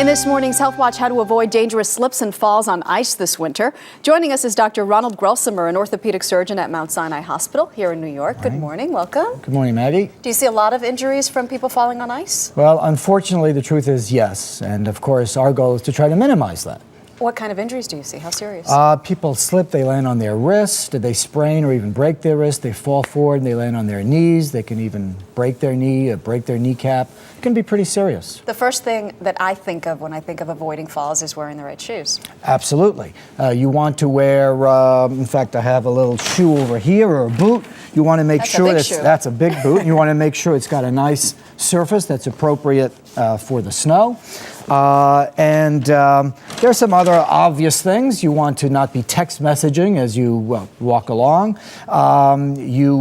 In this morning's Health Watch, how to avoid dangerous slips and falls on ice this winter. Joining us is Dr. Ronald Grelsamer, an orthopedic surgeon at Mount Sinai Hospital here in New York. Good morning, welcome. Good morning, Maggie. Do you see a lot of injuries from people falling on ice? Well, unfortunately, the truth is yes. And of course, our goal is to try to minimize that. What kind of injuries do you see? How serious? People slip, they land on their wrists. Did they sprain or even break their wrist? They fall forward and they land on their knees. They can even break their knee or break their kneecap. It can be pretty serious. The first thing that I think of when I think of avoiding falls is wearing the right shoes. Absolutely. You want to wear, in fact, I have a little shoe over here, or a boot. You want to make sure that's a big boot. You want to make sure it's got a nice surface that's appropriate for the snow. There's some other obvious things. You want to not be text messaging as you walk along. You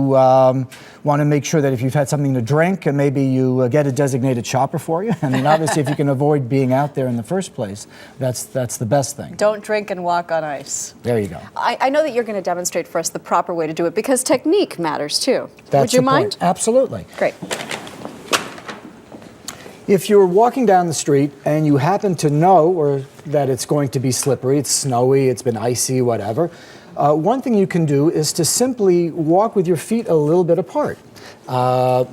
want to make sure that if you've had something to drink, and maybe you get a designated shopper for you. I mean, obviously, if you can avoid being out there in the first place, that's the best thing. Don't drink and walk on ice. There you go. I know that you're going to demonstrate for us the proper way to do it because technique matters too. Would you mind? Absolutely. Great. If you're walking down the street and you happen to know that it's going to be slippery, it's snowy, it's been icy, whatever, one thing you can do is to simply walk with your feet a little bit apart.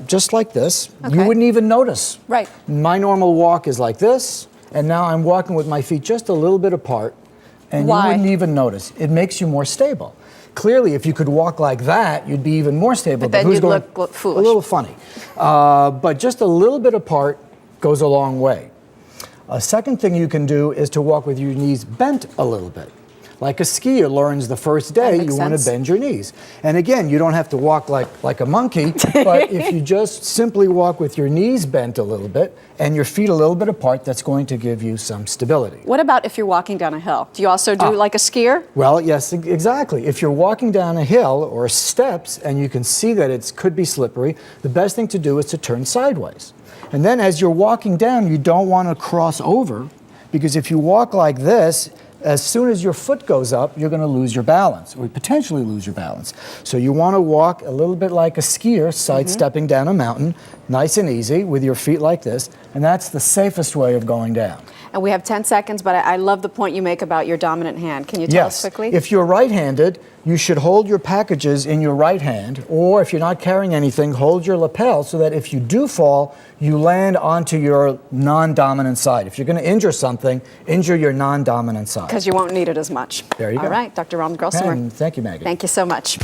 Just like this. Okay. You wouldn't even notice. Right. My normal walk is like this, and now I'm walking with my feet just a little bit apart, and Why? You wouldn't even notice. It makes you more stable. Clearly, if you could walk like that, you'd be even more stable. But then you'd look foolish. A little funny. But just a little bit apart goes a long way. A second thing you can do is to walk with your knees bent a little bit. Like a skier learns the first day, you want to bend your knees. And again, you don't have to walk like a monkey, but if you just simply walk with your knees bent a little bit and your feet a little bit apart, that's going to give you some stability. What about if you're walking down a hill? Do you also do like a skier? Well, yes, exactly. If you're walking down a hill or steps and you can see that it could be slippery, the best thing to do is to turn sideways. And then as you're walking down, you don't want to cross over, because if you walk like this, as soon as your foot goes up, you're going to lose your balance, or potentially lose your balance. So you want to walk a little bit like a skier, sidestepping down a mountain, nice and easy, with your feet like this, and that's the safest way of going down. And we have 10 seconds, but I love the point you make about your dominant hand. Can you tell us quickly? If you're right-handed, you should hold your packages in your right hand, or if you're not carrying anything, hold your lapel so that if you do fall, you land onto your non-dominant side. If you're going to injure something, injure your non-dominant side. Because you won't need it as much. There you go. All right, Dr. Ronald Grelsamer. And thank you, Maggie. Thank you so much.